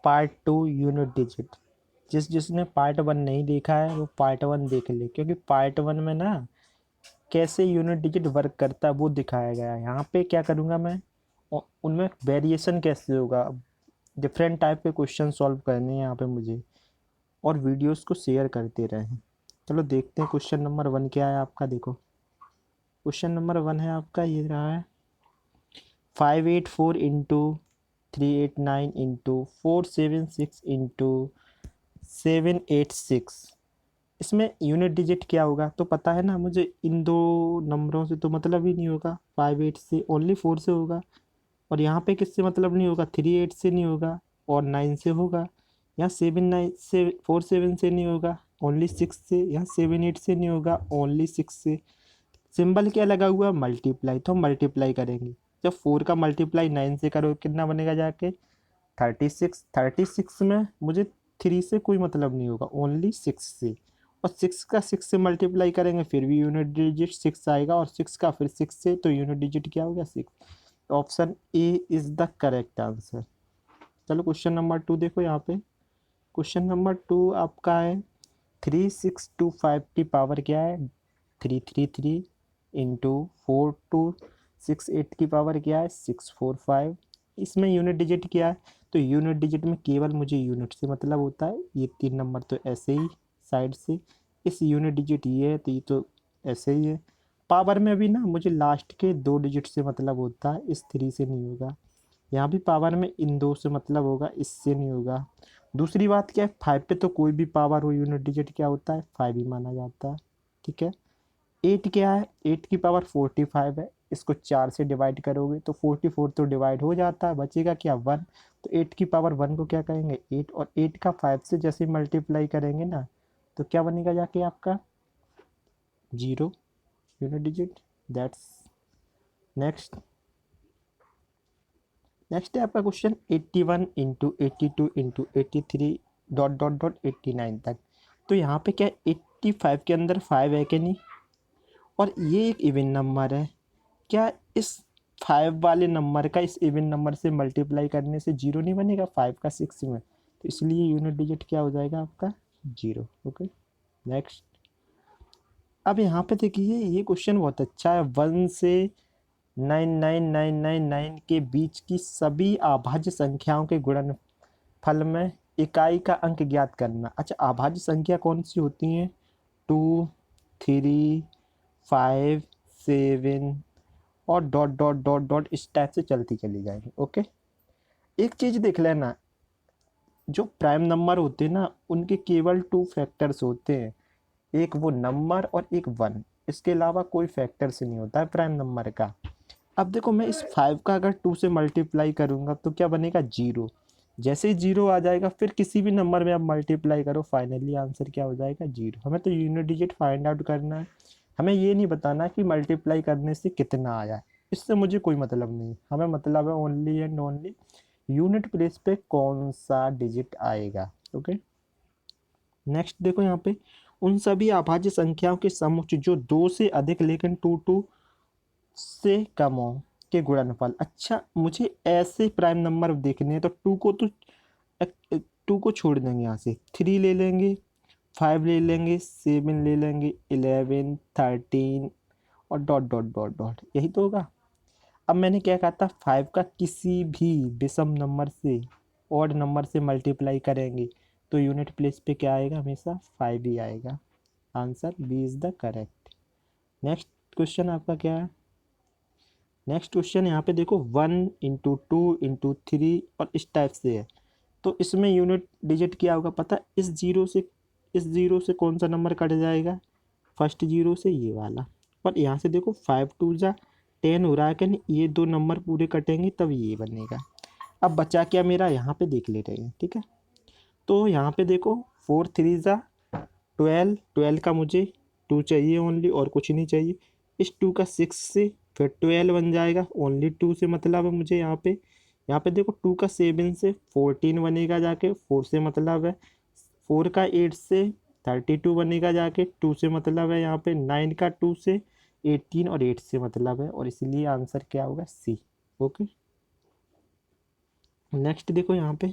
Part 2 unit digit. जिसने part 1 नहीं देखा है वो पार्ट 1 देख ले, क्योंकि पार्ट 1 में ना कैसे यूनिट डिजिट वर्क करता है वो दिखाया गया है। यहाँ पे क्या करूँगा मैं, उनमें वेरिएशन कैसे होगा, डिफरेंट टाइप के क्वेश्चन सॉल्व करने हैं यहाँ पे मुझे, और वीडियोस को शेयर करते रहें। चलो देखते हैं क्वेश्चन नंबर 1 क्या है आपका। देखो क्वेश्चन नंबर 1 है आपका, ये रहा है 584 इंटू 389 इंटू 476 इंटू 786। इसमें यूनिट डिजिट क्या होगा तो पता है ना मुझे, इन दो नंबरों से तो मतलब ही नहीं होगा। 58 से ओनली 4 से होगा, और यहाँ पे किससे मतलब नहीं होगा, 38 से नहीं होगा और 9 से होगा। यहाँ 79 से 47 से नहीं होगा, ओनली 6 से। यहाँ 78 से नहीं होगा, ओनली 6 से। सिंबल क्या लगा हुआ, मल्टीप्लाई, तो हम मल्टीप्लाई करेंगे। जब 4 का मल्टीप्लाई 9 से करो कितना बनेगा जाके, 36। 36 में मुझे 3 से कोई मतलब नहीं होगा, ओनली 6 से। और 6 का 6 से मल्टीप्लाई करेंगे फिर भी यूनिट डिजिट 6 आएगा, और 6 का फिर 6 से, तो यूनिट डिजिट क्या हो गया, 6। Option A is the correct answer. चलो क्वेश्चन नंबर 2 देखो यहाँ पे। क्वेश्चन नंबर 2 आपका है 3625 की पावर क्या है, 333 इंटू 4268 की पावर क्या है, 645। इसमें यूनिट डिजिट क्या है, तो यूनिट डिजिट में केवल मुझे यूनिट से मतलब होता है। ये 3 नंबर तो ऐसे ही साइड से, इस यूनिट डिजिट ये है तो ये तो ऐसे ही है। पावर में भी ना मुझे लास्ट के 2 डिजिट से मतलब होता है, इस 3 से नहीं होगा। यहाँ भी पावर में इन 2 से मतलब होगा, इससे नहीं होगा। दूसरी बात क्या है, 5 पे तो कोई भी पावर हो यूनिट डिजिट क्या होता है, 5 ही माना जाता है। ठीक है। 8 क्या है, 8 की पावर 45 है, इसको 4 से डिवाइड करोगे तो 44 तो डिवाइड हो जाता है, बचेगा क्या, 1। तो 8 की पावर 1 को क्या कहेंगे, 8। और 8 का 5 से जैसे मल्टीप्लाई करेंगे ना तो क्या बनेगा जाके आपका, 0 unit digit. That's next. Next है आपका question 81 into 82 into 83 dot dot dot 89 तक। तो यहाँ पे क्या 85 के अंदर 5 है कि नहीं, और ये एक इवन नंबर है। क्या इस 5 वाले नंबर का इस इवन नंबर से मल्टीप्लाई करने से 0 नहीं बनेगा, 5 का 6 में, तो इसलिए यूनिट डिजिट क्या हो जाएगा आपका, 0। Okay next. अब यहाँ पे देखिए ये क्वेश्चन बहुत अच्छा है। 1 से 99999 के बीच की सभी अभाज्य संख्याओं के गुणनफल में इकाई का अंक ज्ञात करना। अच्छा, अभाज्य संख्या कौन सी होती हैं, 2 3 5 7 और डॉट डॉट डॉट डॉट इस टाइप से चलती चली जाएंगी। ओके, एक चीज देख लेना, जो प्राइम नंबर होते हैं ना उनके केवल 2 फैक्टर्स होते हैं, एक वो नंबर और एक 1। इसके अलावा कोई फैक्टर्स नहीं होता है प्राइम नंबर का। अब देखो मैं इस 5 का अगर 2 से मल्टीप्लाई करूंगा तो क्या बनेगा, 0। जैसे ही 0 आ जाएगा फिर किसी भी नंबर में आप मल्टीप्लाई करो, फाइनली आंसर क्या हो जाएगा, 0। हमें तो यूनिट डिजिट फाइंड आउट करना है, हमें ये नहीं बताना कि मल्टीप्लाई करने से कितना आया, इससे मुझे कोई मतलब नहीं। हमें मतलब है only and only unit place पे कौन सा डिजिट आएगा। ओके नेक्स्ट देखो यहाँ पे, उन सभी अभाज्य संख्याओं के समूह जो 2 से अधिक लेकिन 2 से कम हो के गुणनफल। अच्छा, मुझे ऐसे प्राइम नंबर देखने हैं तो 2 को तो 2 को छोड़ देंगे, यहाँ से 3 ले लेंगे, 5 ले लेंगे, 7 ले लेंगे, 11 13 और डॉट डॉट डॉट डॉट, यही तो होगा। अब मैंने क्या कहा था, 5 का किसी भी विषम नंबर से, ऑड नंबर से मल्टीप्लाई करेंगे तो यूनिट प्लेस पे क्या आएगा, हमेशा 5 ही आएगा। Answer B is the correct. Next question आपका क्या है, नेक्स्ट क्वेश्चन यहाँ पे देखो 1 इंटू 2 इंटू 3 और इस टाइप से है। तो इसमें यूनिट डिजिट क्या होगा पता, इस जीरो से कौन सा नंबर कट जाएगा, फर्स्ट जीरो से ये वाला। और यहाँ से देखो 5 2 जा 10 हो रहा है कि नहीं, ये 2 नंबर पूरे कटेंगे तब ये बनेगा। अब बचा क्या मेरा, यहाँ पे देख लेते हैं। ठीक है, तो यहाँ पे देखो 4 3 जा 12, 12 का मुझे 2 चाहिए ओनली, और कुछ नहीं चाहिए। इस 2 का 6 से फिर 12 बन जाएगा, ओनली 2 से मतलब है मुझे। यहाँ पे देखो 2 का 7 से 14 बनेगा जाके, 4 से मतलब है। 4 का 8 से 32 बनेगा जाके, 2 से मतलब है। यहाँ पे 9 का 2 से 18 और 8 से मतलब है, और इसलिए आंसर क्या होगा, सी। ओके नेक्स्ट देखो यहाँ पे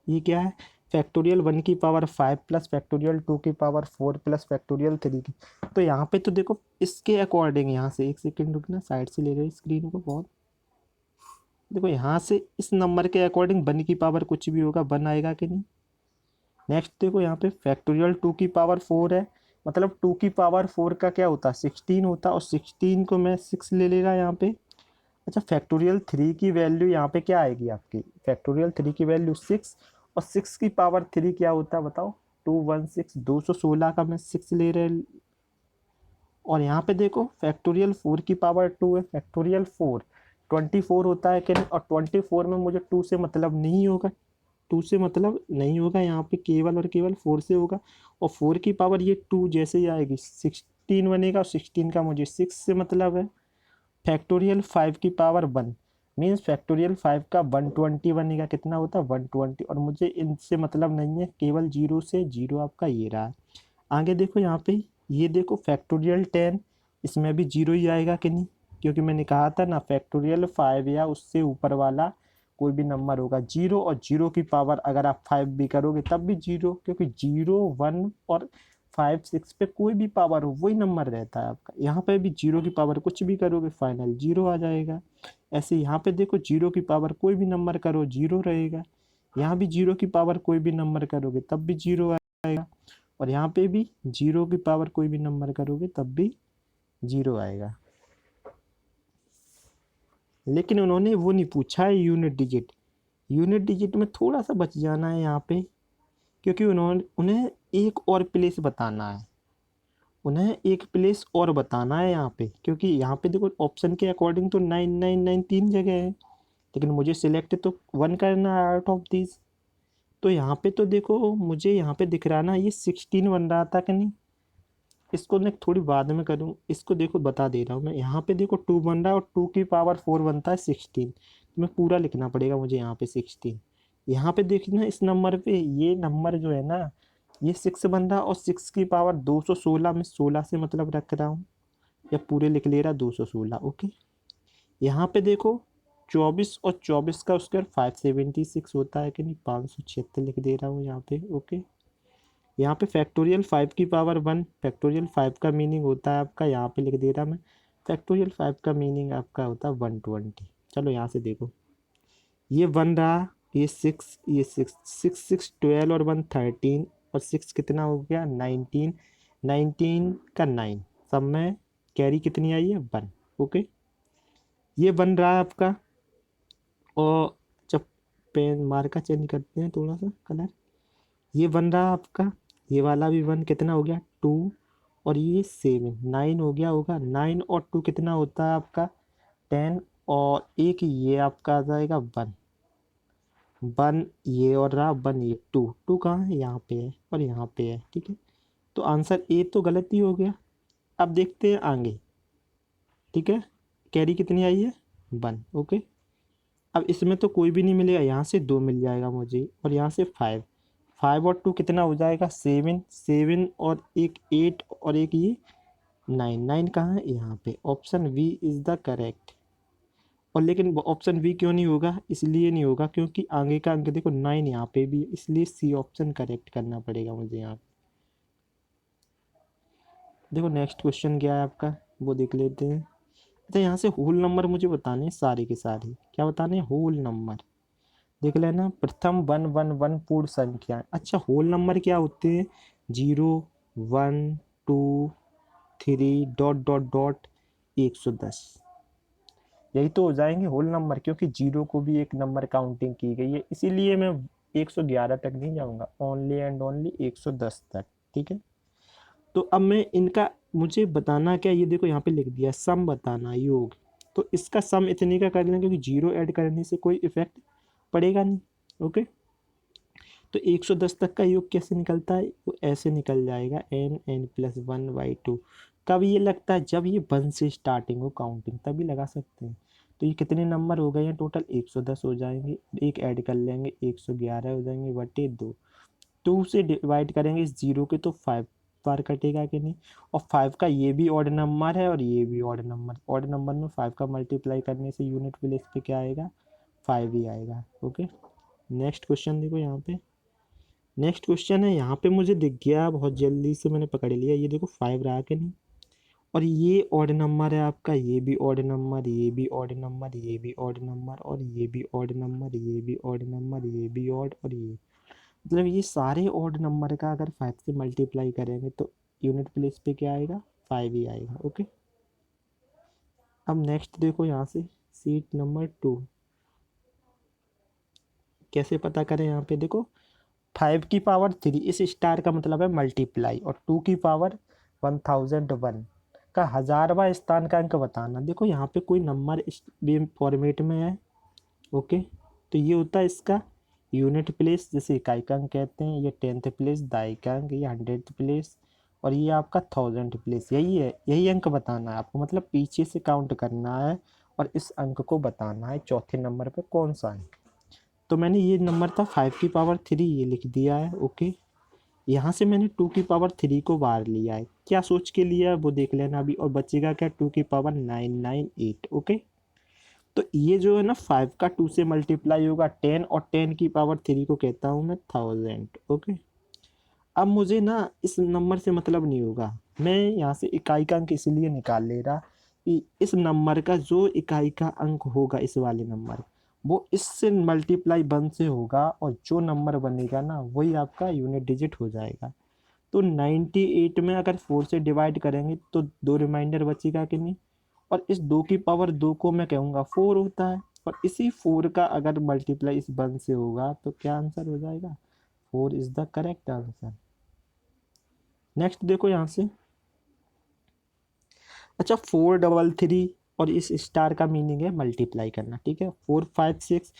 ये क्या है, फैक्टोरियल 1 की पावर 5 प्लस फैक्टोरियल 2 की पावर 4 प्लस फैक्टोरियल 3 की। तो यहाँ पे तो देखो इसके अकॉर्डिंग, यहाँ से एक सेकेंड रुकना, साइड से ले रहे स्क्रीन को बहुत। देखो यहाँ से इस नंबर के अकॉर्डिंग 1 की पावर कुछ भी होगा, 1 आएगा कि नहीं। नेक्स्ट देखो यहाँ पे फैक्टोरियल 2 की पावर 4 है, मतलब 2 की पावर 4 का क्या होता है, 16 होता है, और 16 को मैं 6 ले लेगा यहाँ पे। अच्छा, फैक्टोरियल 3 की वैल्यू यहाँ पे क्या आएगी आपकी, फैक्टोरियल 3 की वैल्यू 6, और 6 की पावर 3 क्या होता है बताओ, 216, 216 का मैं 6 ले रहे। और यहाँ पे देखो फैक्टोरियल 4 की पावर 2 है, फैक्टोरियल 4 24 होता है कि नहीं, और 24 में मुझे 2 से मतलब नहीं होगा, 2 से मतलब नहीं होगा, यहाँ पे केवल और केवल 4 से होगा। और 4 की पावर ये 2 जैसे ही आएगी 16 बनेगा, और 16 का मुझे 6 से मतलब है। फैक्टोरियल 5 की पावर 1 मीन्स फैक्टोरियल 5 का 120 बनेगा, कितना होता है 120, और मुझे इनसे मतलब नहीं है, केवल जीरो से जीरो आपका ये रहा। आगे देखो यहाँ पे, ये देखो फैक्टोरियल 10, इसमें भी जीरो ही आएगा कि नहीं, क्योंकि मैंने कहा था ना फैक्टोरियल 5 या उससे ऊपर वाला कोई भी नंबर होगा जीरो, और जीरो की पावर अगर आप 5 भी करोगे तब भी जीरो, क्योंकि 0 1 और 5 6 पे कोई भी पावर हो वही नंबर रहता है आपका। यहाँ पे भी जीरो की पावर कुछ भी करोगे फाइनल जीरो आ जाएगा। ऐसे यहाँ पे देखो जीरो की पावर कोई भी नंबर करो जीरो रहेगा, यहाँ भी जीरो की पावर कोई भी नंबर करोगे तब भी जीरो आएगा, और यहाँ पे भी जीरो की पावर कोई भी नंबर करोगे तब भी जीरो आएगा। लेकिन उन्होंने वो नहीं पूछा है यूनिट डिजिट, यूनिट डिजिट में थोड़ा सा बच जाना है यहाँ पे, क्योंकि उन्हें एक और प्लेस बताना है, उन्हें एक प्लेस और बताना है यहाँ पे, क्योंकि यहाँ पे देखो ऑप्शन के अकॉर्डिंग तो 999 3 जगह है, लेकिन मुझे सिलेक्ट तो 1 करना है आउट ऑफ दिस। तो यहाँ पे तो देखो मुझे यहाँ पे दिख रहा ना ये 16 बन रहा था कि नहीं, इसको मैं थोड़ी बाद में करूँ, इसको देखो बता दे रहा हूँ मैं, यहाँ पे देखो 2 बन रहा है और 2 की पावर 4 बनता है 16, तो मैं पूरा लिखना पड़ेगा मुझे यहाँ पे 16। यहाँ पे देखना इस नंबर पे, ये नंबर जो है ना ये 6 बन रहा, और 6 की पावर 216 में 16 से मतलब रख रहा हूँ, या पूरे लिख ले रहा 216। ओके, यहाँ पे देखो 24 और 24 का स्क्वायर 576 होता है कि नहीं, 576 लिख दे रहा हूँ यहाँ पे। ओके, यहाँ पे फैक्टोरियल 5 की पावर 1, फैक्टोरियल 5 का मीनिंग होता है आपका, यहाँ पे लिख दे रहा मैं, फैक्टोरियल 5 का मीनिंग आपका होता है 120। चलो यहाँ से देखो ये 1 रहा, ये 6, ये 6, 6 6 12 और 1 13, और 6 कितना हो गया 19, 19 का 9, सब में कैरी कितनी आई है 1। ओके, ये बन रहा है आपका, और जब पेन मार्का चेंज करते हैं थोड़ा सा कलर, ये बन रहा है आपका, ये वाला भी 1, कितना हो गया 2, और ये 7 9 हो गया होगा, 9 और 2 कितना होता है आपका 10, और एक ये आपका आ जाएगा 1, 1 ये और रहा 1, ये 2, 2 कहाँ है यहाँ पे है और यहाँ पे है, ठीक है। तो आंसर ए तो गलत ही हो गया। अब देखते हैं आगे, ठीक है, कैरी कितनी आई है 1। ओके, अब इसमें तो कोई भी नहीं मिलेगा, यहाँ से 2 मिल जाएगा मुझे, और यहाँ से 5, 5 और 2 कितना हो जाएगा 7, 7 और एक 8 और एक ये 9, 9 कहाँ है यहाँ पे, option B is the correct. और लेकिन ऑप्शन वी क्यों नहीं होगा, इसलिए नहीं होगा क्योंकि आगे का अंक देखो 9 यहाँ पे भी है, इसलिए सी ऑप्शन करेक्ट करना पड़ेगा मुझे यहाँ पे। देखो नेक्स्ट क्वेश्चन क्या है आपका, वो देख लेते हैं। अच्छा, यहाँ से होल नंबर मुझे बताने हैं सारे के सारे, क्या बताने हैं होल नंबर, देख लेना। प्रथम 111 पूर्ण संख्या, अच्छा होल नंबर क्या होते हैं, 0 1 2 3 डॉट डॉट डॉट 110, यही तो हो जाएंगे होल नंबर, क्योंकि जीरो को भी एक नंबर काउंटिंग की गई है, इसीलिए मैं 111 तक नहीं जाऊंगा, ओनली एंड ओनली 110 तक, ठीक है। तो अब मैं इनका मुझे बताना क्या, ये देखो यहाँ पे लिख दिया सम बताना योग, तो इसका सम इतने का कर लें, क्योंकि जीरो ऐड करने से कोई इफेक्ट पड़ेगा नहीं। ओके, तो 110 तक का योग कैसे निकलता है, वो ऐसे निकल जाएगा n+1/2। कब ये लगता है, जब ये 1 से स्टार्टिंग हो काउंटिंग तभी लगा सकते हैं। तो ये कितने नंबर हो गए हैं टोटल, 110 हो जाएंगे, एक ऐड कर लेंगे 111 हो जाएंगे बटे 2, 2 से डिवाइड करेंगे इस जीरो के तो 5 बार कटेगा कि नहीं, और 5 का ये भी ऑड नंबर है और ये भी ऑड नंबर में 5 का मल्टीप्लाई करने से यूनिट प्लेस पे क्या आएगा 5 ही आएगा। ओके, नेक्स्ट क्वेश्चन देखो यहाँ पे। नेक्स्ट क्वेश्चन है, यहाँ पे मुझे दिख गया, बहुत जल्दी से मैंने पकड़ लिया। ये देखो 5 रहा कि नहीं, और ये ऑड नंबर है आपका, ये भी ऑड नंबर, ये भी ऑड नंबर, ये भी ऑड नंबर, और ये भी ऑड नंबर, ये भी ऑड नंबर, ये भी ऑड, और ये मतलब ये सारे ऑड नंबर का अगर 5 से मल्टीप्लाई करेंगे तो यूनिट प्लेस पे क्या आएगा, 5 ही आएगा। ओके, अब नेक्स्ट देखो यहाँ से सीट नंबर 2 कैसे पता करें। यहाँ पे देखो 5 की पावर 3, इस स्टार का मतलब है मल्टीप्लाई, और 2 की पावर 1001 का 1000वां स्थान का अंक बताना। देखो यहाँ पे कोई नंबर इस फॉर्मेट में है। ओके, तो ये होता है इसका यूनिट प्लेस, जैसे इकाई का अंक कहते हैं, ये 10th प्लेस, दाई का अंक, ये 100th प्लेस, और ये आपका 1000th प्लेस। यही है, यही अंक बताना है आपको, मतलब पीछे से काउंट करना है और इस अंक को बताना है चौथे नंबर पे कौन सा है। तो मैंने ये नंबर था 5 की पावर 3, ये लिख दिया है। ओके, यहाँ से मैंने 2 की पावर 3 को बाहर लिया है, क्या सोच के लिया है वो देख लेना अभी, और बचेगा क्या, 2 की पावर 998। ओके, तो ये जो है ना 5 का 2 से मल्टीप्लाई होगा 10, और 10 की पावर 3 को कहता हूँ मैं 1000। ओके, अब मुझे ना इस नंबर से मतलब नहीं होगा, मैं यहाँ से इकाई का अंक इसलिए निकाल ले रहा कि इस नंबर का जो इकाई का अंक होगा, इस वाले नंबर, वो इससे मल्टीप्लाई 1 से होगा, और जो नंबर बनेगा ना वही आपका यूनिट डिजिट हो जाएगा। तो 98 में अगर 4 से डिवाइड करेंगे तो 2 रिमाइंडर बचेगा कि नहीं, और इस 2 की पावर 2 को मैं कहूँगा 4 होता है, और इसी 4 का अगर मल्टीप्लाई इस 1 से होगा तो क्या आंसर हो जाएगा, 4 is the correct answer. Next देखो यहाँ से, अच्छा 433, और इस स्टार का मीनिंग है मल्टीप्लाई करना। ठीक है, 456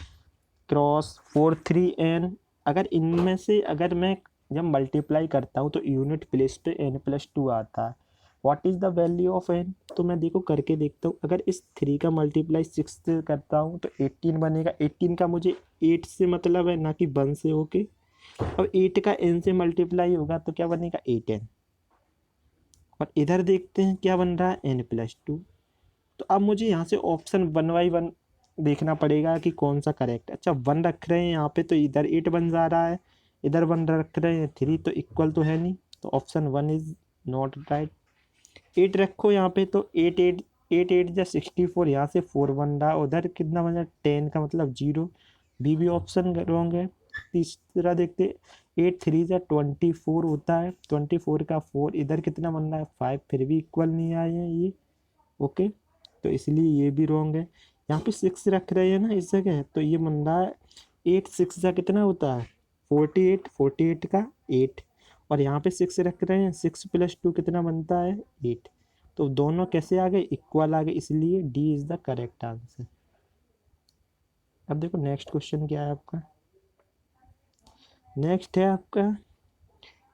क्रॉस 43n, अगर इनमें से अगर मैं जब मल्टीप्लाई करता हूँ तो यूनिट प्लेस पे n+2 आता है। What is the value of n, तो मैं देखो करके देखता हूँ, अगर इस 3 का मल्टीप्लाई 6 से करता हूँ तो 18 बनेगा। 18 का मुझे 8 से मतलब है, ना कि 1 से। ओके, अब 8 का n से मल्टीप्लाई होगा तो क्या बनेगा, 8n, और इधर देखते हैं क्या बन रहा है, n+2। तो अब मुझे यहाँ से ऑप्शन 1 बाई 1 देखना पड़ेगा कि कौन सा करेक्ट है। अच्छा 1 रख रहे हैं यहाँ पे तो इधर 8 बन जा रहा है, इधर 1 रख रहे हैं 3, तो इक्वल तो है नहीं, तो ऑप्शन 1 इज नॉट राइट। 8 रखो यहाँ पे तो 8 8 64, यहाँ से 4 बन रहा, उधर कितना बन रहा, 10 का मतलब 0, भी ऑप्शन रॉन्ग है। तीसरा देखते, 8 3 24 होता है, 24 का 4, इधर कितना बन रहा है 5, फिर भी इक्वल नहीं आए हैं ये। ओके, तो इसलिए ये भी रॉन्ग है। यहाँ पे 6 रख रहे हैं ना इस जगह, तो ये बन रहा है 8 6 का कितना होता है 48, 48 का 8, और यहाँ पे 6 रख रहे हैं, 6+2 कितना बनता है 8। तो दोनों कैसे आ गए, इक्वल आ गए, इसलिए D is the correct answer. अब देखो नेक्स्ट क्वेश्चन क्या है आपका। नेक्स्ट है आपका,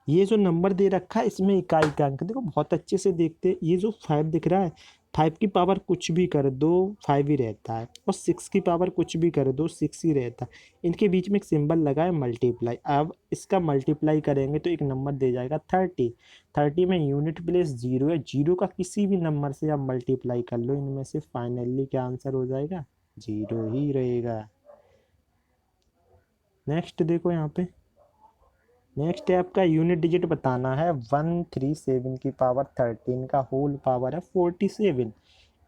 ये जो नंबर दे रखा है इसमें इकाई का अंक देखो बहुत अच्छे से देखते, ये जो 5 दिख रहा है, 5 की पावर कुछ भी कर दो 5 ही रहता है, और 6 की पावर कुछ भी कर दो 6 ही रहता है। इनके बीच में एक सिंबल लगा है मल्टीप्लाई, अब इसका मल्टीप्लाई करेंगे तो एक नंबर दे जाएगा 30। 30 में यूनिट प्लेस 0 है, 0 का किसी भी नंबर से आप मल्टीप्लाई कर लो इनमें से, फाइनली क्या आंसर हो जाएगा, 0 ही रहेगा। नेक्स्ट देखो यहाँ पे, नेक्स्ट है आपका यूनिट डिजिट बताना है, 137 की पावर 13 का होल पावर है 47।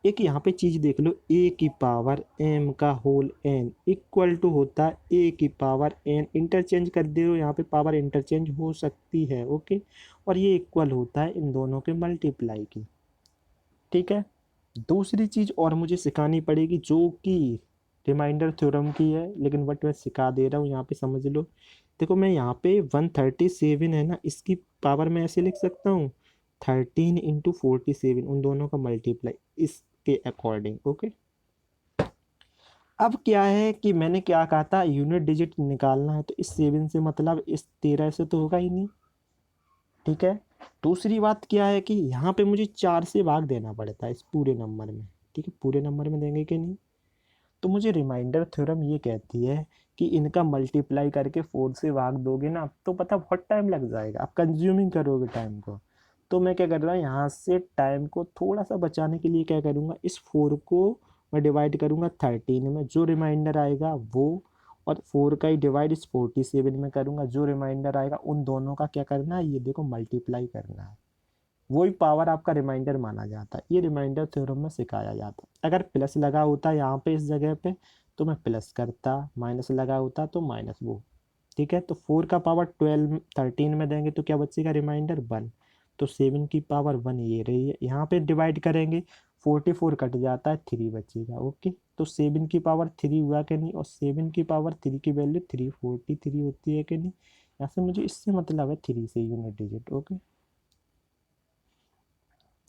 एक यहाँ पे चीज़ देख लो, a की पावर m का होल n इक्वल टू होता है a की पावर n, इंटरचेंज कर दे, यहाँ पे पावर इंटरचेंज हो सकती है। ओके, और ये इक्वल होता है इन दोनों के मल्टीप्लाई की। ठीक है, दूसरी चीज़ और मुझे सिखानी पड़ेगी जो कि रिमाइंडर थ्योरम की है, लेकिन बट मैं सिखा दे रहा हूँ, यहाँ पे समझ लो। देखो मैं यहाँ पे 137 है ना, इसकी पावर मैं ऐसे लिख सकता हूँ 13 × 47, उन दोनों का मल्टीप्लाई इसके अकॉर्डिंग। ओके, अब क्या है कि मैंने क्या कहा था, यूनिट डिजिट निकालना है, तो इस 7 से मतलब इस 13 से तो होगा ही नहीं। ठीक है, दूसरी बात क्या है कि यहाँ पे मुझे 4 से भाग देना पड़ता है इस पूरे नंबर में। ठीक है, पूरे नंबर में देंगे कि नहीं, तो मुझे रिमाइंडर थ्योरम ये कहती है कि इनका मल्टीप्लाई करके 4 से भाग दोगे ना तो पता बहुत टाइम लग जाएगा, आप कंज्यूमिंग करोगे टाइम को। तो मैं क्या कर रहा हूँ, यहाँ से टाइम को थोड़ा सा बचाने के लिए क्या करूँगा, इस 4 को मैं डिवाइड करूँगा 13 में, जो रिमाइंडर आएगा वो, और 4 का ही डिवाइड इस 47 में करूँगा, जो रिमाइंडर आएगा उन दोनों का क्या करना है, ये देखो मल्टीप्लाई करना है। वही पावर आपका रिमाइंडर माना जाता है, ये रिमाइंडर थ्योरम में सिखाया जाता है। अगर प्लस लगा होता यहाँ पे इस जगह पे तो मैं प्लस करता, माइनस लगा होता तो माइनस वो, ठीक है। तो 4 का पावर 13 में देंगे तो क्या बचेगा रिमाइंडर 1, तो 7 की पावर 1 ये रही है। यहाँ पे डिवाइड करेंगे 44 कट जाता है, 3 बचेगा, ओके। तो 7 की पावर 3 हुआ कि नहीं, और 7 की पावर 3 की वैल्यू 343 होती है कि नहीं। यहाँ से मुझे इससे मतलब है 3 से unit digit, okay.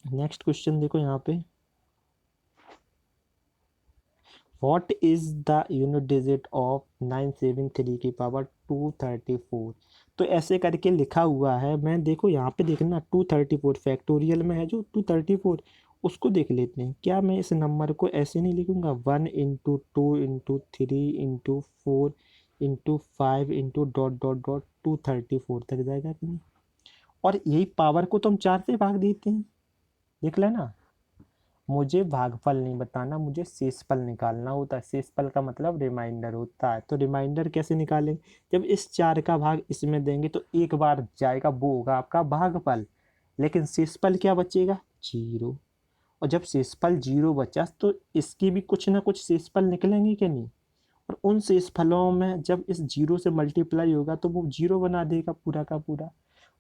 Next question देखो यहाँ पे, what is the unit digit of 973 की पावर 234। तो ऐसे करके लिखा हुआ है, मैं देखो यहाँ पे देखना 234 फैक्टोरियल में है जो 234, उसको देख लेते हैं। क्या मैं इस नंबर को ऐसे नहीं लिखूंगा 1 into 2 into 3 into 4 into 5 into dot dot dot 234 तक जाएगा कि नहीं। और यही पावर को तो हम 4 से भाग देते हैं, देख लेना। मुझे भागफल नहीं बताना, मुझे शेषफल निकालना होता है। शेषफल का मतलब रिमाइंडर होता है। तो रिमाइंडर कैसे निकालें, जब इस 4 का भाग इसमें देंगे तो एक बार जाएगा, वो होगा आपका भागफल। लेकिन शेषफल क्या बचेगा, 0। और जब शेषफल 0 बचा तो इसकी भी कुछ ना कुछ शेषफल निकलेंगे कि नहीं। और उन शेषफलों में जब इस 0 से मल्टीप्लाई होगा तो वो 0 बना देगा पूरा का पूरा।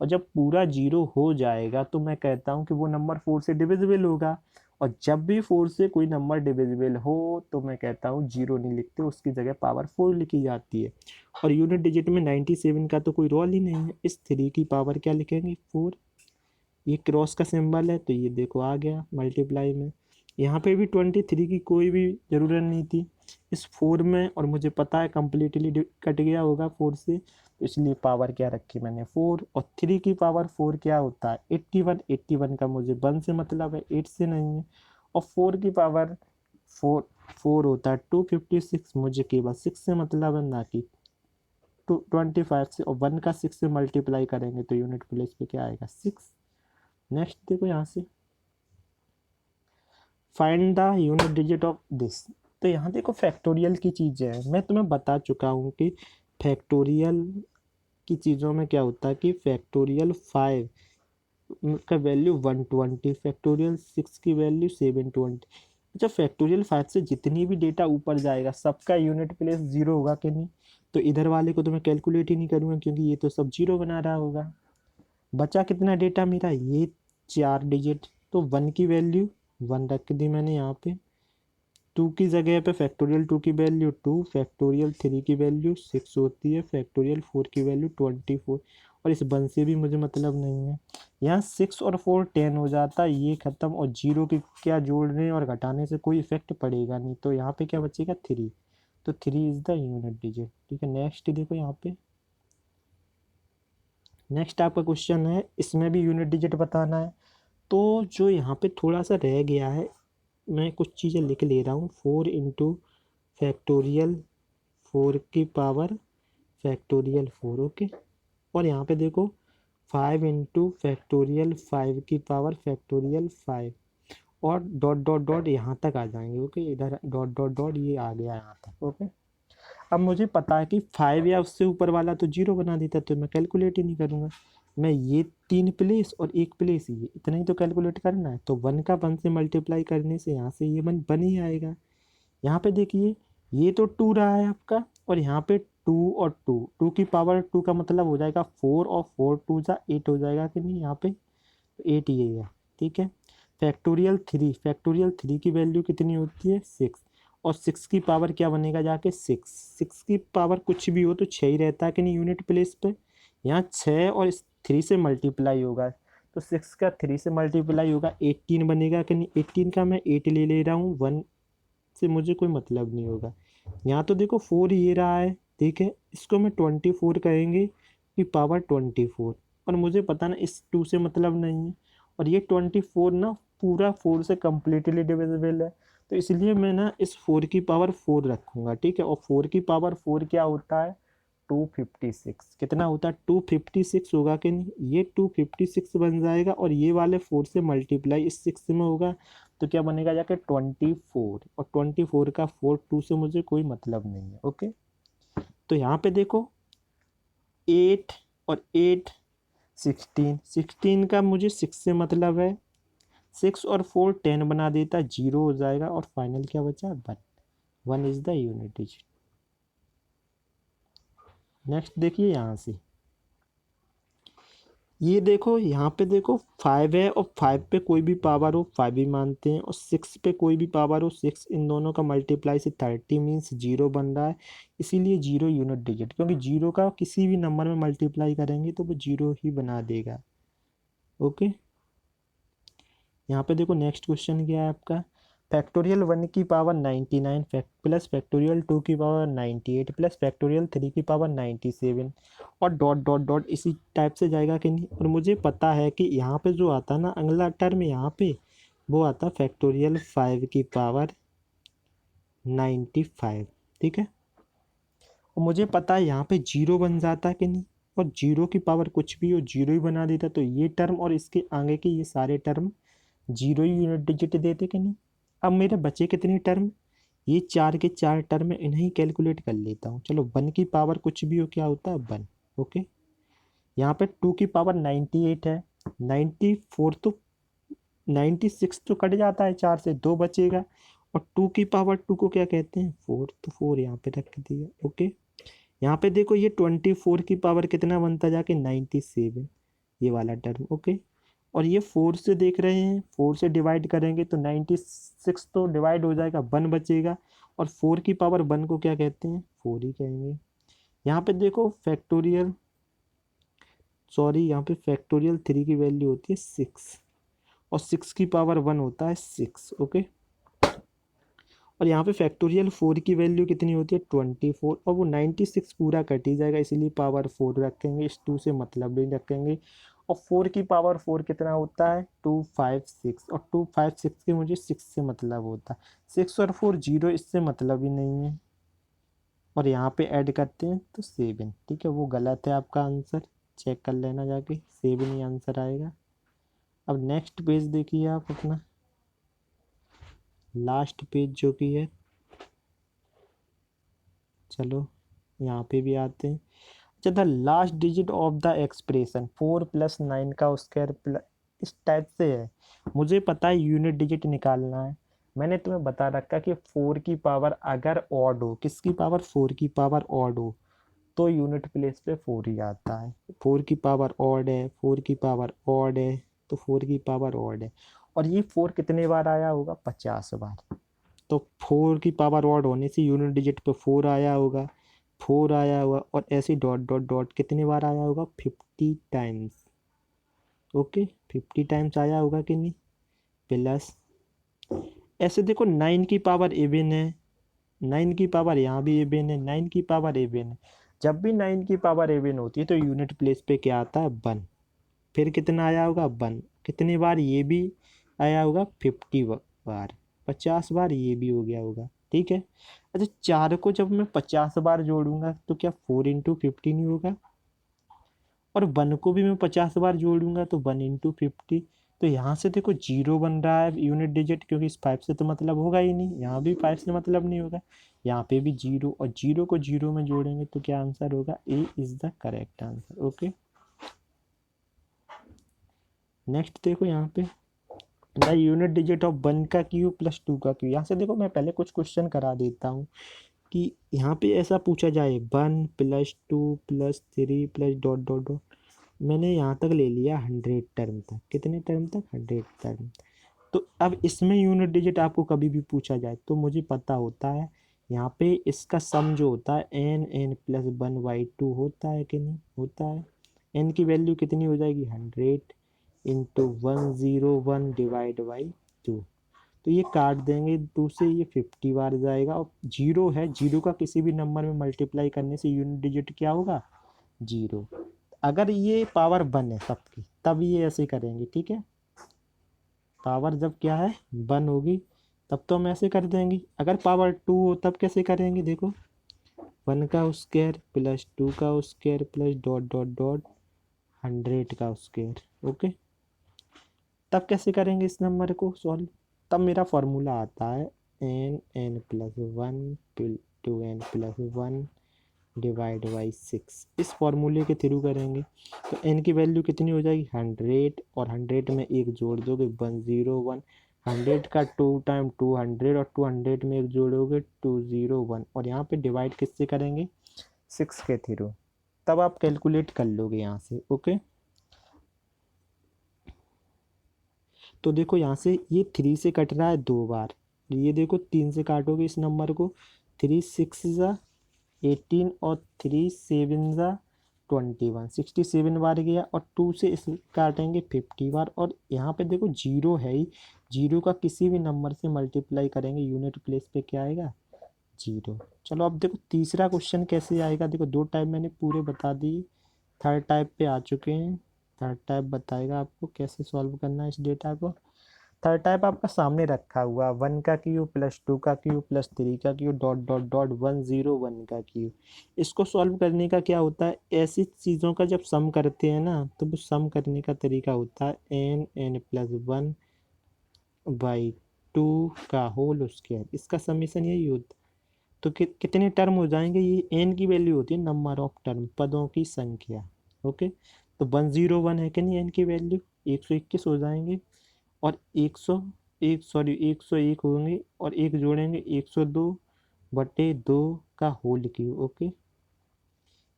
और जब पूरा 0 हो जाएगा तो मैं कहता हूँ कि वो नंबर 4 से डिविजिबल होगा। और जब भी 4 से कोई नंबर डिविजिबल हो तो मैं कहता हूँ 0 नहीं लिखते, उसकी जगह पावर 4 लिखी जाती है। और यूनिट डिजिट में 97 का तो कोई रोल ही नहीं है, इस 3 की पावर क्या लिखेंगे 4। ये क्रॉस का सिंबल है तो ये देखो आ गया मल्टीप्लाई में। यहाँ पे भी 23 की कोई भी ज़रूरत नहीं थी इस 4 में, और मुझे पता है कम्प्लीटली कट गया होगा 4 से, तो इसलिए पावर क्या रखी मैंने 4। और 3 की पावर 4 क्या होता है 81। 81 का मुझे 1 से मतलब है, 8 से नहीं है। और 4 की पावर 4 4 होता है 256, मुझे केवल 6 से मतलब है, ना कि 25 से। और 1 का 6 से मल्टीप्लाई करेंगे तो यूनिट प्लेस पे क्या आएगा 6। नेक्स्ट देखो यहाँ से, find the unit digit of this. तो यहाँ देखो फैक्टोरियल की चीज़ें हैं, मैं तुम्हें बता चुका हूँ कि फैक्टोरियल की चीज़ों में क्या होता है कि फैक्टोरियल 5 का वैल्यू 120, फैक्टोरियल 6 की वैल्यू 720। अच्छा, फैक्टोरियल 5 से जितनी भी डेटा ऊपर जाएगा सबका यूनिट प्लेस 0 होगा कि नहीं। तो इधर वाले को तो मैं कैलकुलेट ही नहीं करूँगा क्योंकि ये तो सब 0 बना रहा होगा। बचा कितना डेटा मेरा, ये 4 डिजिट। तो 1 की वैल्यू 1 रख दी मैंने यहाँ पे, 2 की जगह पे फैक्टोरियल 2 की वैल्यू 2, फैक्टोरियल 3 की वैल्यू 6 होती है, फैक्टोरियल 4 की वैल्यू 24। और इस 1 से भी मुझे मतलब नहीं है। यहाँ 6 और 4 10 हो जाता है, ये खत्म। और 0 की क्या जोड़ने और घटाने से कोई इफेक्ट पड़ेगा नहीं, तो यहाँ पे क्या बचेगा 3। तो 3 इज द यूनिट डिजिट, ठीक है। नेक्स्ट देखो यहाँ पे, नेक्स्ट आपका क्वेश्चन है, इसमें भी यूनिट डिजिट बताना है। तो जो यहाँ पे थोड़ा सा रह गया है, मैं कुछ चीज़ें लिख ले रहा हूँ। 4 इंटू फैक्टोरियल 4 की पावर फैक्टोरियल 4, ओके। और यहाँ पे देखो 5 इंटू फैक्टोरियल 5 की पावर फैक्टोरियल 5, और डॉट डॉट डॉट यहाँ तक आ जाएंगे, ओके। इधर डॉट डॉट डॉट ये आ गया यहाँ तक, ओके। अब मुझे पता है कि 5 या उससे ऊपर वाला तो 0 बना देता, तो मैं कैलकुलेट ही नहीं करूँगा। मैं ये 3 प्लेस और 1 प्लेस, ये इतना ही तो कैलकुलेट करना है। तो 1 का 1 से मल्टीप्लाई करने से यहाँ से ये 1 ही आएगा। यहाँ पे देखिए ये तो 2 रहा है आपका, और यहाँ पे 2 और 2, 2 की पावर 2 का मतलब हो जाएगा 4, और 4 2 जा 8 हो जाएगा कि नहीं, यहाँ पे 8 ये है, ठीक है। फैक्टोरियल 3 की वैल्यू कितनी होती है 6, और 6 की पावर क्या बनेगा जाके 6। 6 की पावर कुछ भी हो तो 6 ही रहता है कि नहीं यूनिट प्लेस पे। यहाँ 6 और इस 3 से मल्टीप्लाई होगा, तो 6 का 3 से मल्टीप्लाई होगा 18 बनेगा कि नहीं। 18 का मैं 8 ले रहा हूँ, 1 से मुझे कोई मतलब नहीं होगा। यहाँ तो देखो 4 ये रहा है, ठीक है। इसको मैं 24 कहेंगे कि पावर 24, और मुझे पता ना इस 2 से मतलब नहीं है। और ये 24 ना पूरा 4 से कम्प्लीटली डिविजिबल है, तो इसलिए मैं ना इस 4 की पावर 4 रखूँगा, ठीक है। और 4 की पावर 4 क्या होता है 256। कितना होता है 256 होगा कि नहीं, ये 256 बन जाएगा। और ये वाले 4 से मल्टीप्लाई इस 6 में होगा, तो क्या बनेगा जाके 24। और 24 का 4 2 से मुझे कोई मतलब नहीं है, ओके। तो यहाँ पे देखो 8 और 8 16, 16 का मुझे 6 से मतलब है, 6 और 4 10 बना देता, 0 हो जाएगा और फाइनल क्या बचा 1, 1 is the unit digit. Next देखिए यहाँ से, ये देखो यहाँ पे देखो 5 है और 5 पे कोई भी पावर हो 5 ही मानते हैं, और 6 पे कोई भी पावर हो 6, इन दोनों का मल्टीप्लाई से 30 मीन्स 0 बन रहा है, इसीलिए 0 यूनिट डिजिट, क्योंकि 0 का किसी भी नंबर में मल्टीप्लाई करेंगे तो वो 0 ही बना देगा। ओके, यहाँ पे देखो नेक्स्ट क्वेश्चन क्या है आपका, फैक्टोरियल 1 की पावर 99 प्लस फैक्टोरियल 2 की पावर 98 प्लस फैक्टोरियल 3 की पावर 97 और डॉट डॉट डॉट इसी टाइप से जाएगा कि नहीं। और मुझे पता है कि यहाँ पे जो आता है ना अगला टर्म, यहाँ पे वो आता फैक्टोरियल 5 की पावर 95, ठीक है। और मुझे पता है यहाँ पे 0 बन जाता कि नहीं, और 0 की पावर कुछ भी हो 0 ही बना देता, तो ये टर्म और इसके आगे के ये सारे टर्म 0 ही यूनिट डिजिट देते कि नहीं। अब मेरे बचे कितने टर्म, ये 4 के 4 टर्म है, इन्हें कैलकुलेट कर लेता हूँ। चलो 1 की पावर कुछ भी हो क्या होता है 1। ओके, यहाँ पे 2 की पावर 98 है, 94 तो 96 तो कट जाता है, 4 से 2 बचेगा, और 2 की पावर 2 को क्या कहते हैं 4, तो 4 यहाँ पे रख दिया। ओके, यहाँ पे देखो ये 24 की पावर कितना बनता जाके 97, ये वाला टर्म। ओके, और ये 4 से देख रहे हैं, 4 से डिवाइड करेंगे तो 96 तो डिवाइड हो जाएगा, 1 बचेगा, और 4 की पावर 1 को क्या कहते हैं 4 ही कहेंगे। यहाँ पे देखो फैक्टोरियल, सॉरी यहाँ पे फैक्टोरियल 3 की वैल्यू होती है 6, और 6 की पावर 1 होता है 6। ओके, और यहाँ पे फैक्टोरियल 4 की वैल्यू कितनी होती है 24, और वो 96 पूरा कट ही जाएगा, इसीलिए पावर 4 रखेंगे, इस 2 से मतलब भी रखेंगे। और 4 की पावर 4 कितना होता है 256, और 256 के मुझे 6 से मतलब होता है, 6 और 4 0, इससे मतलब ही नहीं है। और यहाँ पे ऐड करते हैं तो 7, ठीक है, वो गलत है आपका आंसर, चेक कर लेना जाके, 7 ही आंसर आएगा। अब नेक्स्ट पेज देखिए आप अपना, लास्ट पेज जो कि है, चलो यहाँ पे भी आते हैं। अच्छा, the last digit of the expression 4 + 9 का स्क्वायर प्लस, इस टाइप से है, मुझे पता है यूनिट डिजिट निकालना है। मैंने तुम्हें बता रखा कि 4 की पावर अगर ऑड हो, किसकी पावर 4 की पावर ऑड हो, तो यूनिट प्लेस पे 4 ही आता है। 4 की पावर ऑड है, 4 की पावर ऑड है, तो 4 की पावर ऑड है, और ये 4 कितने बार आया होगा 50 बार, तो 4 की पावर ऑड होने से यूनिट डिजिट पे 4 आया होगा, 4 आया होगा, और ऐसे डॉट डॉट डॉट कितने बार आया होगा 50 टाइम्स। ओके, 50 टाइम्स आया होगा कि नहीं। प्लस ऐसे देखो 9 की पावर एवन है, 9 की पावर यहाँ भी एवन है, 9 की पावर एवन है, जब भी 9 की पावर एवन होती है तो यूनिट प्लेस पे क्या आता है 1, फिर कितना आया होगा 1, कितनी बार ये भी आया होगा 50 बार, 50 बार ये भी हो गया होगा, ठीक है। अच्छा, 4 को जब मैं 50 बार जोड़ूंगा तो क्या 4 × 50 नहीं होगा, और 1 को भी मैं 50 बार जोड़ूंगा तो 1 × 50, तो यहाँ से देखो 0 बन रहा है यूनिट डिजिट, क्योंकि इस 5 से तो मतलब होगा ही नहीं, यहाँ भी 5 से मतलब नहीं होगा, यहाँ पे भी 0, और 0 को 0 में जोड़ेंगे तो क्या आंसर होगा, A is the correct answer. Okay, next देखो यहाँ पे, द यूनिट डिजिट ऑफ 1 का क्यू + 2 का क्यू। यहाँ से देखो मैं पहले कुछ क्वेश्चन करा देता हूँ कि यहाँ पे ऐसा पूछा जाए 1 + 2 + 3 + डॉट डॉट डॉट, मैंने यहाँ तक ले लिया 100 टर्म तक, कितने टर्म तक 100 टर्म। तो अब इसमें यूनिट डिजिट आपको कभी भी पूछा जाए तो मुझे पता होता है, यहाँ पे इसका सम जो होता है n+1/2 होता है कि नहीं होता है। n की वैल्यू कितनी हो जाएगी 100 × 101 डिवाइड बाई 2, तो ये काट देंगे 2 से, ये 50 बार जाएगा, और 0 है, 0 का किसी भी नंबर में मल्टीप्लाई करने से यूनिट डिजिट क्या होगा 0। अगर ये पावर 1 है सबकी तब ये ऐसे करेंगे, ठीक है, पावर जब क्या है 1 होगी तब तो हम ऐसे कर देंगे, अगर पावर 2 हो तब कैसे करेंगे, देखो 1 का स्क्वायर + 2 का स्क्वायर + डॉट डॉट डॉट 100 का स्क्वायर। ओके, तब कैसे करेंगे इस नंबर को सॉल्व, तब मेरा फॉर्मूला आता है n+1 + 2n+1 डिवाइड बाई 6, इस फॉर्मूले के थ्रू करेंगे। तो n की वैल्यू कितनी हो जाएगी 100, और 100 में एक जोड़ दोगे 101, 100 का 2 टाइम 200, और 200 में एक जोड़ोगे 201, और यहाँ पे डिवाइड किससे करेंगे 6 के थ्रू, तब आप कैलकुलेट कर लोगे यहाँ से। ओके, तो देखो यहाँ से ये 3 से कट रहा है 2 बार, ये देखो 3 से काटोगे इस नंबर को, 3 6 ज़ा 18 और 3 7 ज़ा 21, 67 बार गया, और 2 से इस काटेंगे 50 बार, और यहाँ पे देखो जीरो है ही, जीरो का किसी भी नंबर से मल्टीप्लाई करेंगे यूनिट प्लेस पे क्या आएगा जीरो। चलो अब देखो तीसरा क्वेश्चन कैसे आएगा, देखो 2 टाइप मैंने पूरे बता दिए, थर्ड टाइप पे आ चुके हैं। थर्ड टाइप बताएगा आपको कैसे सॉल्व करना है इस डेटा को। थर्ड टाइप आपका सामने रखा हुआ, 1 का क्यूब प्लस 2 का क्यूब प्लस 3 का क्यूब डॉट डॉट डॉट 101 का क्यूब। इसको सॉल्व करने का क्या होता है, ऐसी चीज़ों का जब सम करते हैं ना, तो वो सम करने का तरीका होता है n+1 बाई 2 का होल स्क्वायर, इसका समीशन यही होता है। तो कितने टर्म हो जाएंगे, ये n की वैल्यू होती है नंबर ऑफ टर्म, पदों की संख्या। ओके, तो 101 है कि नहीं n की वैल्यू, 121 हो जाएंगे, और 101 होंगे, और एक जोड़ेंगे 102/2 का होल क्यूब। ओके,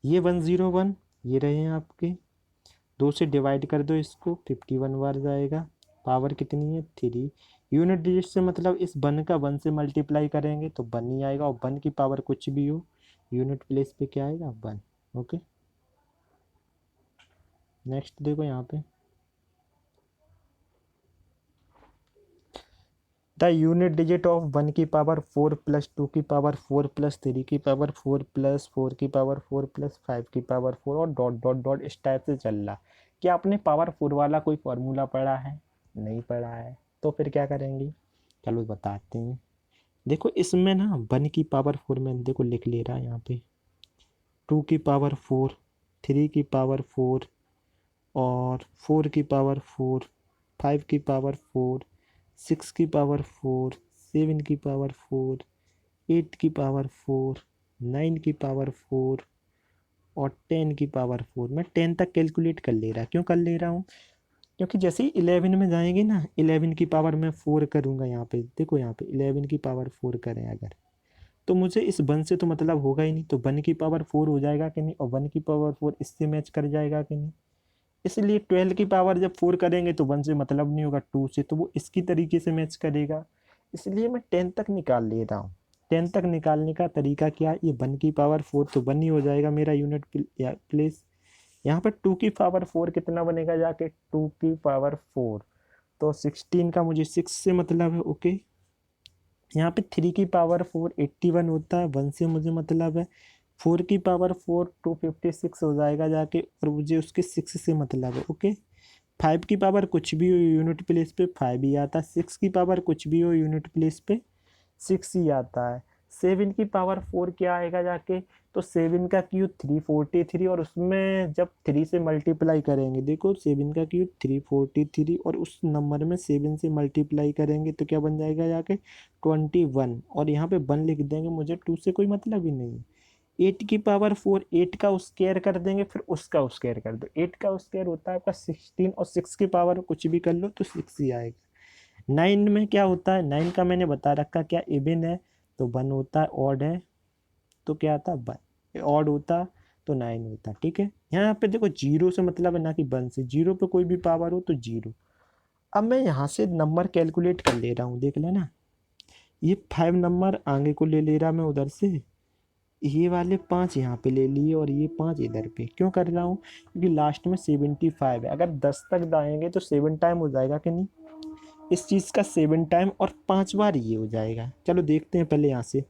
ये 101 ये रहे हैं आपके, 2 से डिवाइड कर दो इसको, 51 बार जाएगा, पावर कितनी है 3, यूनिट डिजिट से मतलब इस 1 का 1 से मल्टीप्लाई करेंगे तो 1 ही आएगा, और 1 की पावर कुछ भी हो यूनिट प्लेस पे क्या आएगा 1। ओके, नेक्स्ट देखो यहाँ पे, द यूनिट डिजिट ऑफ 1 की पावर 4 प्लस 2 की पावर 4 प्लस 3 की पावर 4 प्लस 4 की पावर 4 प्लस 5 की पावर 4, और डॉट डॉट डॉट इस टाइप से चल रहा। क्या आपने पावर 4 वाला कोई फॉर्मूला पढ़ा है, नहीं पढ़ा है, तो फिर क्या करेंगे, चलो बताते हैं। देखो इसमें ना 1 की पावर 4 में देखो लिख ले रहा है यहाँ पे, 2 की पावर 4, 3 की पावर 4, और 4 की पावर 4, 5 की पावर 4, 6 की पावर 4, 7 की पावर 4, 8 की पावर 4, 9 की पावर 4, और 10 की पावर 4। मैं 10 तक कैलकुलेट कर ले रहा, क्यों कर ले रहा हूँ, क्योंकि जैसे ही 11 में जाएंगे ना, 11 की पावर मैं 4 करूँगा, यहाँ पे देखो, यहाँ पे 11 की पावर 4 करें अगर, तो मुझे इस 1 से तो मतलब होगा ही नहीं, तो 1 की पावर 4 हो जाएगा कि नहीं, और 1 की पावर 4 इससे मैच कर जाएगा कि नहीं। इसलिए 12 की पावर जब 4 करेंगे तो 1 से मतलब नहीं होगा, 2 से, तो वो इसकी तरीके से मैच करेगा। इसलिए मैं 10 तक निकाल ले रहा हूँ। 10 तक निकालने का तरीका क्या है, ये 1 की पावर 4 तो 1 ही हो जाएगा मेरा यूनिट प्लेस। यहाँ पर 2 की पावर 4 कितना बनेगा जाके, 2 की पावर 4, तो 16 का मुझे 6 से मतलब है। ओके, यहाँ पे 3 की पावर 4 81 होता है, 1 से मुझे मतलब है। 4 की पावर 4 256 हो जाएगा जाके, और मुझे उसके 6 से मतलब है। ओके, 5 की पावर कुछ भी हो यूनिट प्लेस पे 5 ही आता है, 6 की पावर कुछ भी हो यूनिट प्लेस पे 6 ही आता है। 7 की पावर 4 क्या आएगा जाके, तो 7 का क्यूब 343, और उसमें जब 3 से मल्टीप्लाई करेंगे, देखो 7 का क्यूब 343, और उस नंबर में 7 से मल्टीप्लाई करेंगे तो क्या बन जाएगा जाके 21, और यहाँ पे 1 लिख देंगे, मुझे 2 से कोई मतलब ही नहीं है। 8 की पावर 4, 8 का स्क्वायर कर देंगे, फिर उसका स्क्वायर कर दो, 8 का स्क्वायर होता है आपका 16, और 6 की पावर कुछ भी कर लो तो 6 ही आएगा। 9 में क्या होता है, 9 का मैंने बता रखा, क्या इवन है तो 1 होता है, ऑड है तो क्या आता है 1, ऑड होता तो 9 होता। ठीक है, यहाँ पे देखो जीरो से मतलब है ना कि 1 से, जीरो पे कोई भी पावर हो तो जीरो। अब मैं यहाँ से नंबर कैलकुलेट कर ले रहा हूँ, देख लेना, ये 5 नंबर आगे को ले रहा मैं उधर से, ये वाले 5 यहाँ पे ले लिए, और ये 5 इधर पे। क्यों कर रहा हूँ, क्योंकि लास्ट में 75 है, अगर 10 तक जाएंगे तो 7 टाइम हो जाएगा कि नहीं, इस चीज़ का 7 टाइम, और 5 बार ये हो जाएगा। चलो देखते हैं पहले यहाँ से,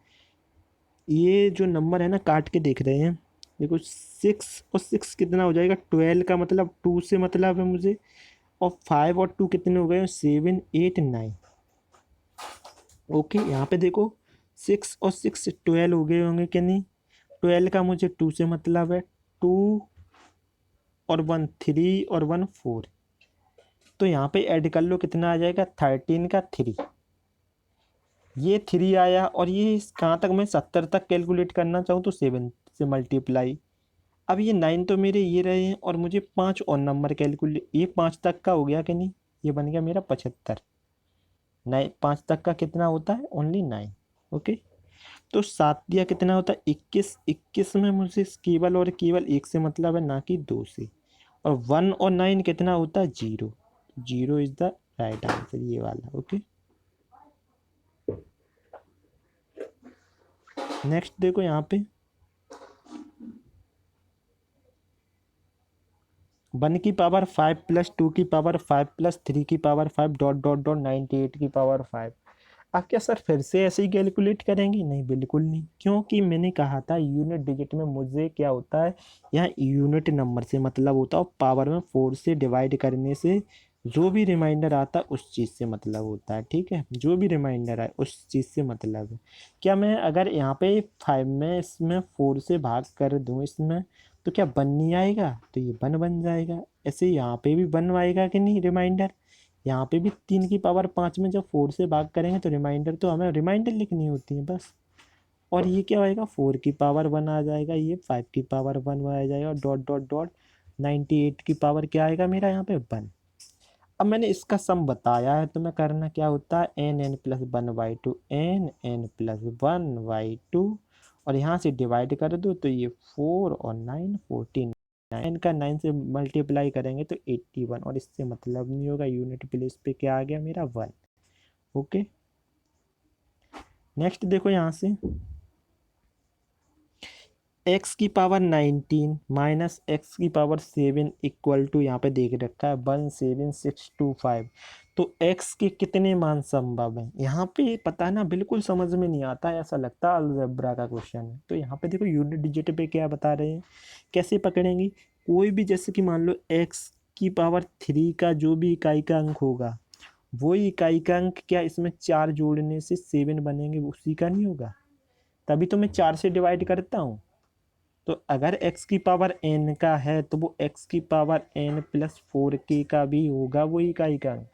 ये जो नंबर है ना काट के देख रहे हैं, देखो 6 और 6 कितना हो जाएगा 12 का मतलब 2 से मतलब है मुझे, और 5 और 2 कितने हो गए 7 8 9। ओके, यहाँ पे देखो 6 और 6 12 हो गए होंगे कि नहीं, 12 का मुझे 2 से मतलब है, 2 और 1 3 और 1 4, तो यहाँ पे ऐड कर लो कितना आ जाएगा 13 का 3, ये 3 आया, और ये कहाँ तक मैं 70 तक कैलकुलेट करना चाहूँ तो 7 इससे मल्टीप्लाई। अब ये 9 तो मेरे ये रहे हैं और मुझे 5 और नंबर कैलकुलेट, ये 5 तक का हो गया कि नहीं, ये बन गया मेरा 75। 5 तक का कितना होता है, ओनली 9। ओके, तो 7 दिया कितना होता है 21। 21 में मुझे केवल और केवल 1 से मतलब है, ना कि 2 से। और 1 और 9 कितना होता है 0। 0 इज द राइट आंसर, ये वाला। ओके, नेक्स्ट देखो यहाँ पे 1 की पावर 5 प्लस 2 की पावर 5 प्लस 3 की पावर 5 डॉट डॉट डॉट 98 की पावर 5। आप क्या सर फिर से ऐसे ही कैलकुलेट करेंगे? नहीं, बिल्कुल नहीं, क्योंकि मैंने कहा था यूनिट डिजिट में मुझे क्या होता है, यहाँ यूनिट नंबर से मतलब होता है और पावर में 4 से डिवाइड करने से जो भी रिमाइंडर आता है उस चीज़ से मतलब होता है। ठीक है, जो भी रिमाइंडर आए उस चीज़ से मतलब है। क्या मैं अगर यहाँ पे 5 में इसमें 4 से भाग कर दूँ इसमें, तो क्या 1 नहीं आएगा, तो ये 1 बन जाएगा। ऐसे यहाँ पे भी 1 आएगा कि नहीं रिमाइंडर, यहाँ पे भी 3 की पावर 5 में जब 4 से भाग करेंगे तो रिमाइंडर, तो हमें रिमाइंडर लिखनी होती है बस। और ये क्या होएगा 4 की पावर 1 आ जाएगा, ये 5 की पावर 1 आ जाएगा, डॉट डॉट डॉट 98 की पावर क्या आएगा मेरा यहाँ पे 1। अब मैंने इसका सम बताया है, तो मैं करना क्या होता है n n plus 1/2, n n plus 1/2, और यहाँ से डिवाइड कर दो तो ये 4 और 9 14। 9 का 9 से मल्टीप्लाई करेंगे तो 81, और इससे मतलब नहीं होगा, यूनिट प्लेस पे क्या आ गया मेरा 1। ओके, नेक्स्ट देखो यहाँ से x की पावर 19 माइनस एक्स की पावर 7 इक्वल टू, यहाँ पे देख रखा है 17625। तो x के कितने मान संभव हैं, यहाँ पे पता ना बिल्कुल समझ में नहीं आता है, ऐसा लगता है अलजेब्रा का क्वेश्चन है। तो यहाँ पे देखो यूनिट डिजिट पे क्या बता रहे हैं, कैसे पकड़ेंगे। कोई भी जैसे कि मान लो x की पावर 3 का जो भी इकाई का अंक होगा, वो इकाई का अंक क्या इसमें 4 जोड़ने से 7 बनेंगे, उसी का नहीं होगा, तभी तो मैं 4 से डिवाइड करता हूँ। तो अगर x की पावर n का है तो वो x की पावर n प्लस 4k का भी होगा वो इकाई का अंक,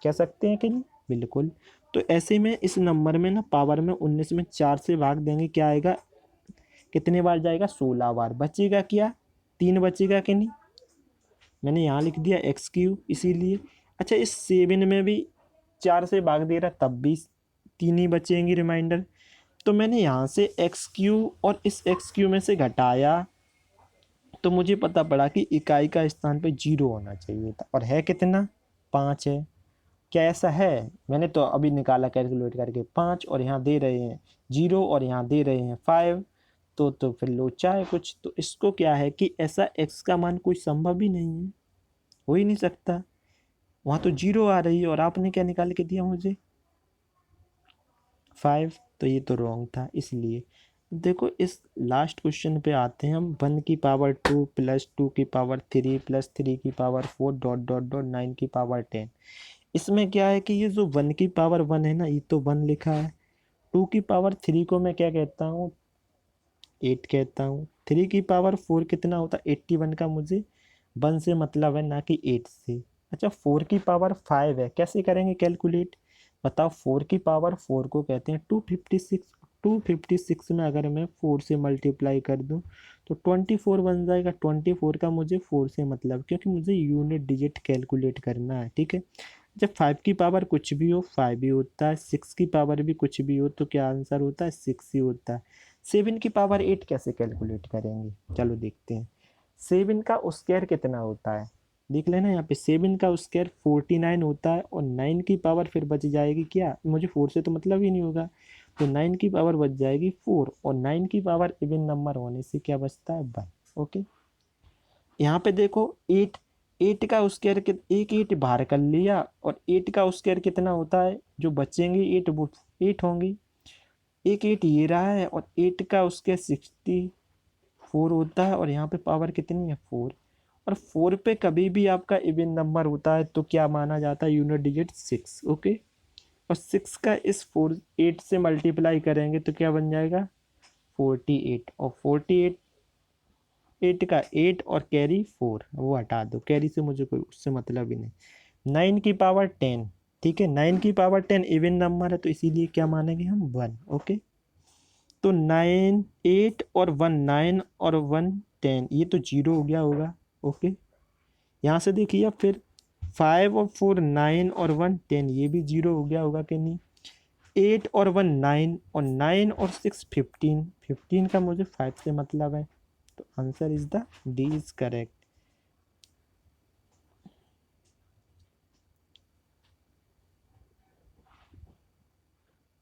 कह सकते हैं कि नहीं, बिल्कुल। तो ऐसे में इस नंबर में ना पावर में 19 में 4 से भाग देंगे, क्या आएगा, कितने बार जाएगा 16 बार, बचेगा क्या 3 बचेगा कि नहीं, मैंने यहाँ लिख दिया x³ इसीलिए। अच्छा, इस 7 में भी 4 से भाग दे रहा तब भी 3 ही बचेंगी रिमाइंडर। तो मैंने यहाँ से x³ और इस x³ में से घटाया, तो मुझे पता पड़ा कि इकाई का स्थान पे 0 होना चाहिए था, और है कितना 5 है। क्या ऐसा है, मैंने तो अभी निकाला कैलकुलेट करके 5, और यहाँ दे रहे हैं 0 और यहाँ दे रहे हैं 5, तो फिर लोचा है कुछ। तो इसको क्या है कि ऐसा x का मान कोई संभव ही नहीं है, हो ही नहीं सकता। वहाँ तो 0 आ रही है और आपने क्या निकाल के दिया मुझे 5, तो ये तो रॉन्ग था इसलिए। देखो इस लास्ट क्वेश्चन पे आते हैं हम, 1 की पावर 2 प्लस 2 की पावर 3 प्लस 3 की पावर 4 डॉट डॉट डॉट 9 की पावर 10। इसमें क्या है कि ये जो 1 की पावर 1 है ना, ये तो 1 लिखा है। 2 की पावर 3 को मैं क्या कहता हूँ 8 कहता हूँ। 3 की पावर 4 कितना होता है 81 का, मुझे 1 से मतलब है ना कि 8 से। अच्छा, 4 की पावर 5 है, कैसे करेंगे कैलकुलेट बताओ। 4 की पावर 4 को कहते हैं 256। 256 में अगर मैं 4 से मल्टीप्लाई कर दूं तो 24 बन जाएगा। 24 का मुझे 4 से मतलब, क्योंकि मुझे यूनिट डिजिट कैलकुलेट करना है। ठीक है, जब 5 की पावर कुछ भी हो 5 ही होता है, 6 की पावर भी कुछ भी हो तो क्या आंसर होता है 6 ही होता है। 7 की पावर 8 कैसे कैलकुलेट करेंगे, चलो देखते हैं। 7 का स्क्वायर कितना होता है, देख लेना यहाँ पे। 7 का स्क्वायर 49 होता है, और 9 की पावर फिर बच जाएगी क्या, मुझे 4 से तो मतलब ही नहीं होगा, तो 9 की पावर बच जाएगी 4, और 9 की पावर इवन नंबर होने से क्या बचता है 1। ओके, यहाँ पे देखो 8, 8 का स्क्वायर एक 8 बाहर कर लिया, और 8 का स्क्वायर कितना होता है, जो बचेंगे 8 वो 8 होंगी। एक 8 ये रहा है, और 8 का स्क्वायर 64 होता है, और यहाँ पे पावर कितनी है 4। और 4 पे कभी भी आपका इवन नंबर होता है तो क्या माना जाता है यूनिट डिजिट 6। ओके, और 6 का इस 8 से मल्टीप्लाई करेंगे तो क्या बन जाएगा 48, और 48 8 का 8 और कैरी 4 वो हटा दो, कैरी से मुझे कोई उससे मतलब ही नहीं। 9 की पावर 10, ठीक है, 9 की पावर 10 इवन नंबर है, तो इसीलिए क्या मानेंगे हम 1। ओके, तो 9 8 और 1 9 और 1 10, ये तो 0 हो गया होगा। ओके, यहाँ से देखिए अब फिर 5 और 4 9 और 1 10, ये भी 0 हो गया होगा कि नहीं। 8 और 1 9 और 9 और 6 15, 15 का मुझे 5 से मतलब है, तो answer is the D is correct.